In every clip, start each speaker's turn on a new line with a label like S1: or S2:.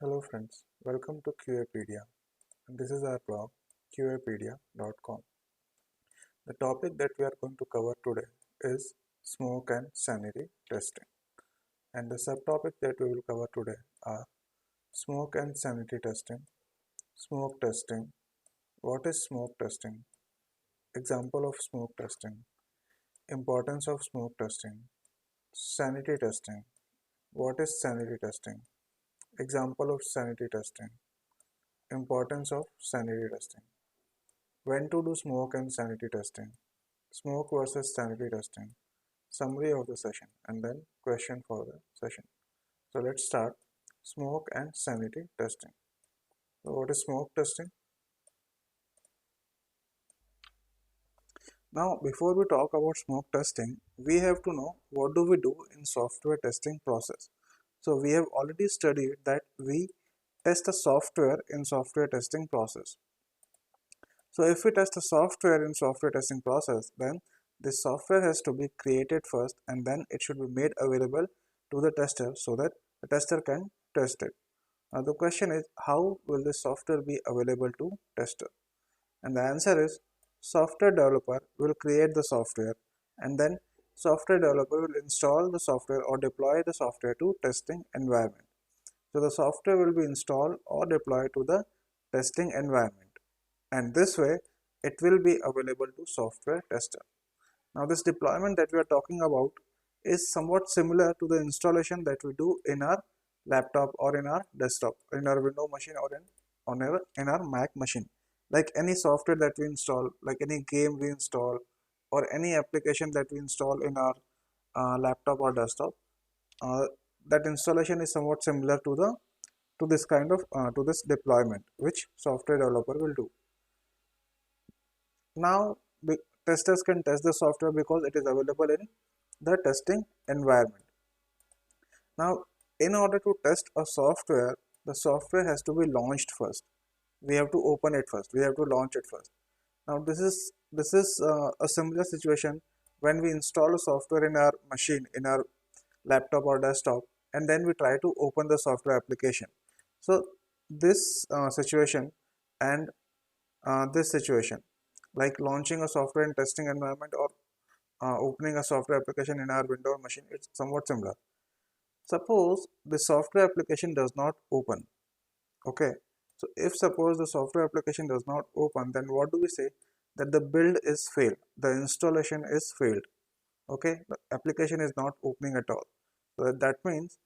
S1: Hello friends, welcome to QApedia, and this is our blog qapedia.com. The topic that we are going to cover today is smoke and sanity testing, and the subtopic that we will cover today are smoke and sanity testing, smoke testing, what is smoke testing, example of smoke testing, importance of smoke testing, sanity testing, what is sanity testing, example of sanity testing, importance of sanity testing. When to do smoke and sanity testing, smoke versus sanity testing, summary of the session, and then question for the session. So let's start smoke and sanity testing. So what is smoke testing? Now before we talk about smoke testing, we have to know what do we do in software testing process. So we have already studied that we test the software in software testing process. So if we test the software in software testing process, then this software has to be created first and then it should be made available to the tester so that the tester can test it. Now the question is, how will this software be available to tester? And the answer is, software developer will create the software and then software developer will install the software or deploy the software to testing environment. So the software will be installed or deployed to the testing environment, and this way it will be available to software tester. Now this deployment that we are talking about is somewhat similar to the installation that we do in our laptop or in our desktop, in our Windows machine or in our Mac machine. Like any software that we install, like any game we install or any application that we install in our laptop or desktop, uh, that installation is somewhat similar to the to this kind of to this deployment which software developer will do. Now testers can test the software because it is available in the testing environment. Now in order to test a software, the software has to be launched first. We have to open it first, we have to launch it first. Now this is a similar situation when we install a software in our machine, in our laptop or desktop, and then we try to open the software application. So this situation and this situation, like launching a software in testing environment or opening a software application in our Windows machine, it's somewhat similar. Suppose the software application does not open. Okay, so if suppose the software application does not open, then what do we say? That the build is failed, the installation is failed. Okay, the application is not opening at all. So that means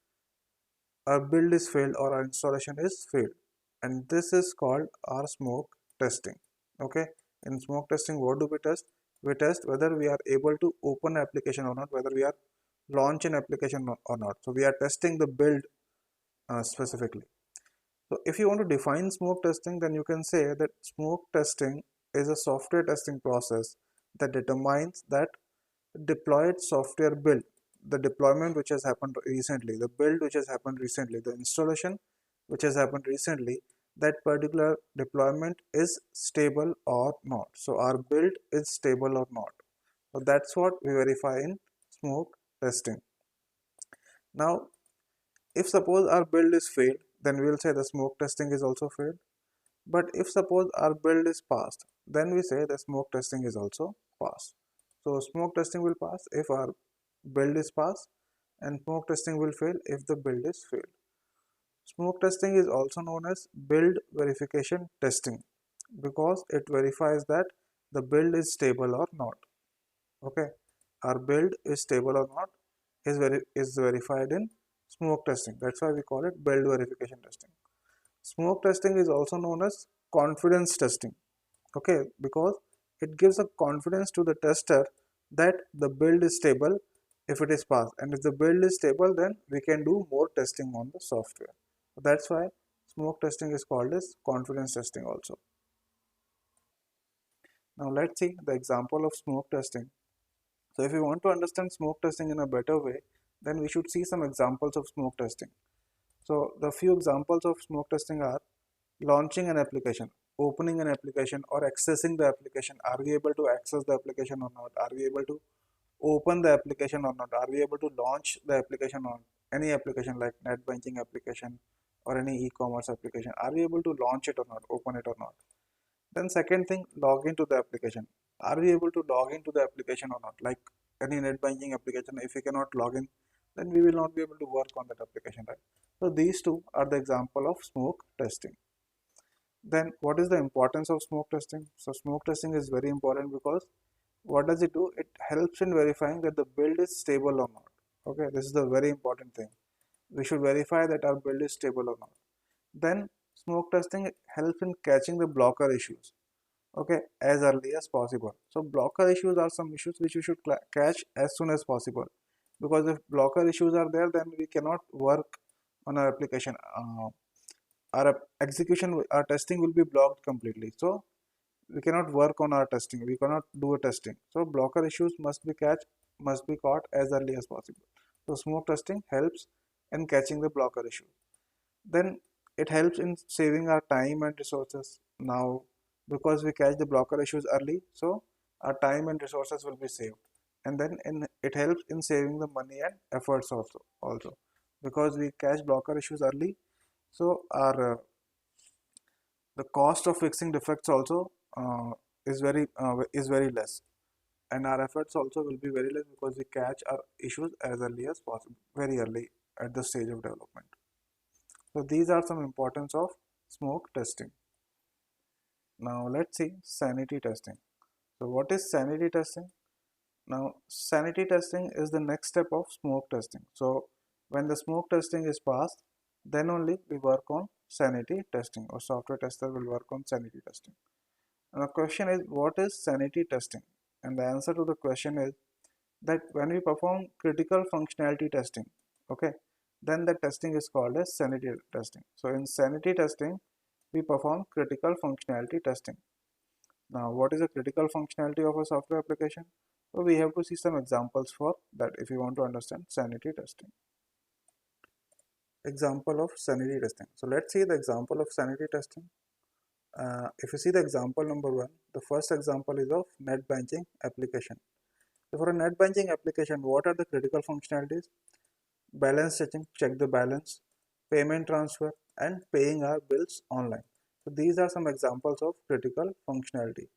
S1: our build is failed or our installation is failed, and this is called our smoke testing. Okay, in smoke testing, what do we test? We test whether we are able to open application or not, whether we are launch an application or not. So we are testing the build specifically. So if you want to define smoke testing, then you can say that smoke testing is a software testing process that determines that deployed software build, the deployment which has happened recently, the build which has happened recently, the installation which has happened recently, that particular deployment is stable or not. So our build is stable or not. So that's what we verify in smoke testing. Now if suppose our build is failed, then we will say the smoke testing is also failed. But if suppose our build is passed, then we say the smoke testing is also passed. So smoke testing will pass if our build is passed, and smoke testing will fail if the build is failed. Smoke testing is also known as build verification testing because it verifies that the build is stable or not. Okay, our build is stable or not is verified in smoke testing. That's why we call it build verification testing. Smoke testing is also known as confidence testing. Okay, because it gives a confidence to the tester that the build is stable if it is passed, and if the build is stable, then we can do more testing on the software. So that's why smoke testing is called as confidence testing also. Now let's see the example of smoke testing. So if we want to understand smoke testing in a better way, then we should see some examples of smoke testing. So the few examples of smoke testing are launching an application, opening an application, or accessing the application. Are we able to access the application or not? Are we able to open the application or not? Are we able to launch the application or any application like net banking application or any e-commerce application, are we able to launch it or not, open it or not? Then second thing, log into the application. Are we able to log into the application or not? Like any net banking application, if we cannot log in, then we will not be able to work on that application, right? So these two are the example of smoke testing. Then what is the importance of smoke testing? So smoke testing is very important because what does it do? It helps in verifying that the build is stable or not. Okay, this is the very important thing. We should verify that our build is stable or not. Then smoke testing helps in catching the blocker issues, okay, as early as possible. So blocker issues are some issues which we should catch as soon as possible, because if blocker issues are there, then we cannot work on our application. Our execution, our testing will be blocked completely. So we cannot work on our testing, we cannot do a testing. So blocker issues must be caught as early as possible. So smoke testing helps in catching the blocker issue. Then it helps in saving our time and resources. Now because we catch the blocker issues early, so our time and resources will be saved. And then it helps in saving the money and efforts also because we catch blocker issues early. So our the cost of fixing defects also is very less, and our efforts also will be very less because we catch our issues as early as possible, very early at the stage of development. So these are some importance of smoke testing. Now let's see sanity testing. So what is sanity testing? Now sanity testing is the next step of smoke testing. So when the smoke testing is passed, then only we work on sanity testing, or software tester will work on sanity testing. And the question is, what is sanity testing? And the answer to the question is that when we perform critical functionality testing, okay, then the testing is called as sanity testing. So in sanity testing, we perform critical functionality testing. Now, what is a critical functionality of a software application? So we have to see some examples for that if you want to understand sanity testing. Example of sanity testing. So let's see the example of sanity testing. If you see the example number one, the first example is of net banking application. So for a net banking application, what are the critical functionalities? Balance checking, check the balance, payment transfer, and paying our bills online. So these are some examples of critical functionality.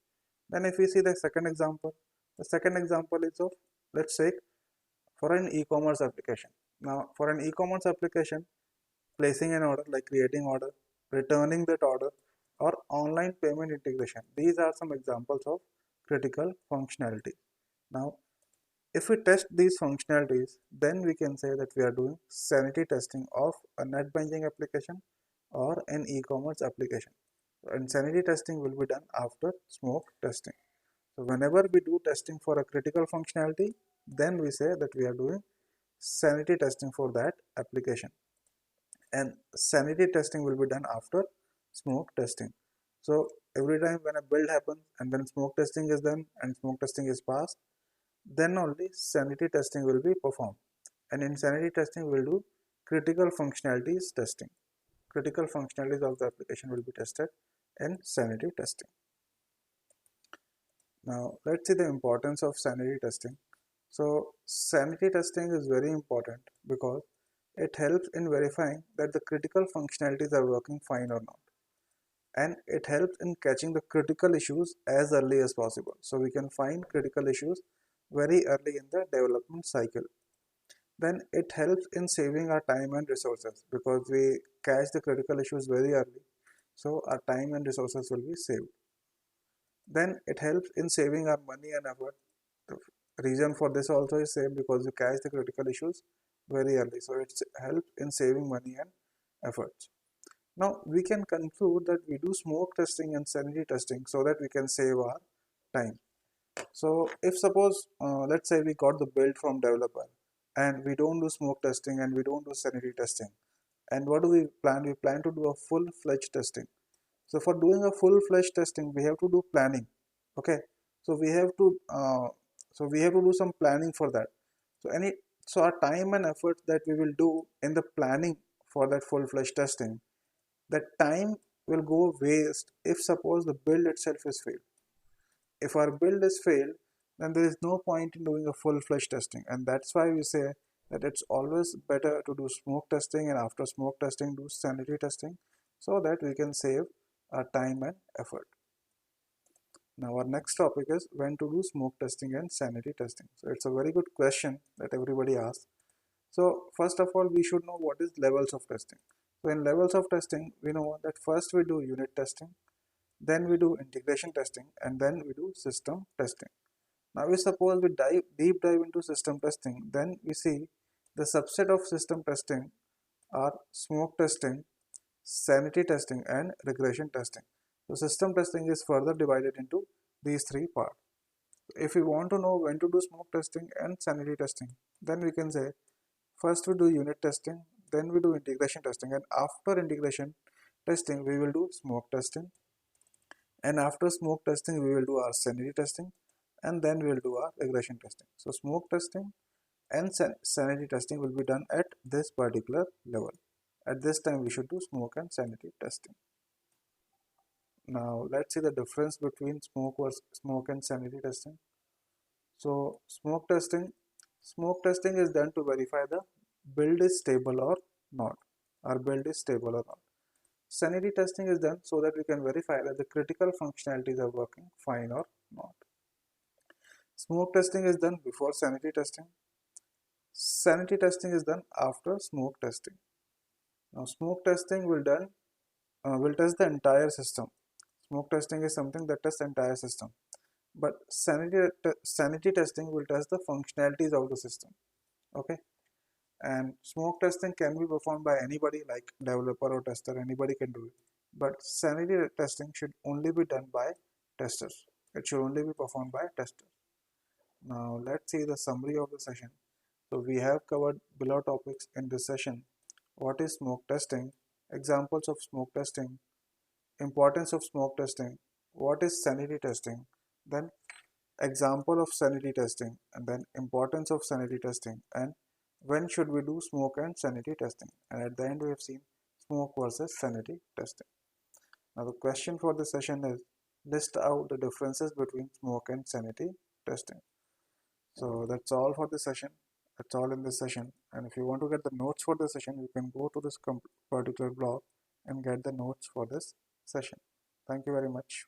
S1: Then if we see the second example is of, let's say, for an e-commerce application. Now for an e-commerce application, placing an order, like creating order, returning that order, or online payment integration. These are some examples of critical functionality. Now if we test these functionalities, then we can say that we are doing sanity testing of a net banking application or an e-commerce application. And sanity testing will be done after smoke testing. So whenever we do testing for a critical functionality, then we say that we are doing sanity testing for that application. And sanity testing will be done after smoke testing. So every time when a build happens and then smoke testing is done and smoke testing is passed, then only sanity testing will be performed. And in sanity testing, we'll do critical functionalities testing. Critical functionalities of the application will be tested in sanity testing. Now, let's see the importance of sanity testing. So, sanity testing is very important because it helps in verifying that the critical functionalities are working fine or not. And it helps in catching the critical issues as early as possible. So, we can find critical issues very early in the development cycle. Then it helps in saving our time and resources because we catch the critical issues very early. So our time and resources will be saved. Then it helps in saving our money and effort. The reason for this also is same because we catch the critical issues very early. So it helps in saving money and efforts. Now we can conclude that we do smoke testing and sanity testing so that we can save our time. So if suppose let's say we got the build from developer and we don't do smoke testing and we don't do sanity testing, and what do we plan? We plan to do a full-fledged testing. So for doing a full-fledged testing, we have to do planning. Okay, so we have to do some planning for that. So our time and effort that we will do in the planning for that full-fledged testing, that time will go waste if suppose the build itself is failed. If our build is failed, then there is no point in doing a full-fledged testing, and that's why we say that it's always better to do smoke testing and after smoke testing do sanity testing so that we can save our time and effort. Now our next topic is when to do smoke testing and sanity testing. So it's a very good question that everybody asks. So first of all, we should know what is levels of testing. So in levels of testing, we know that first we do unit testing, then we do integration testing, and then we do system testing. Now we suppose we deep dive into system testing, then we see the subset of system testing are smoke testing, sanity testing, and regression testing. So system testing is further divided into these three parts. If we want to know when to do smoke testing and sanity testing, then we can say first we do unit testing, then we do integration testing, and after integration testing we will do smoke testing, and after smoke testing we will do our sanity testing, and then we will do our regression testing. So smoke testing and sanity testing will be done at this particular level. At this time we should do smoke and sanity testing. Now let's see the difference between smoke and sanity testing. So smoke testing is done to verify the build is stable or not. Our build is stable or not. Sanity testing is done so that we can verify that the critical functionalities are working fine or not. Smoke testing is done before sanity testing. Sanity testing is done after smoke testing. Now smoke testing will test the entire system. Smoke testing is something that tests the entire system. But sanity testing will test the functionalities of the system. Okay. And smoke testing can be performed by anybody like developer or tester, anybody can do it. But sanity testing should only be done by testers. It should only be performed by testers. Now let's see the summary of the session. So we have covered below topics in this session. What is smoke testing? Examples of smoke testing, importance of smoke testing, what is sanity testing, then example of sanity testing, and then importance of sanity testing, and when should we do smoke and sanity testing. And at the end we have seen smoke versus sanity testing. Now the question for this session is list out the differences between smoke and sanity testing. So that's all for this session. That's all in this session. And if you want to get the notes for the session, you can go to this particular blog and get the notes for this session. Thank you very much.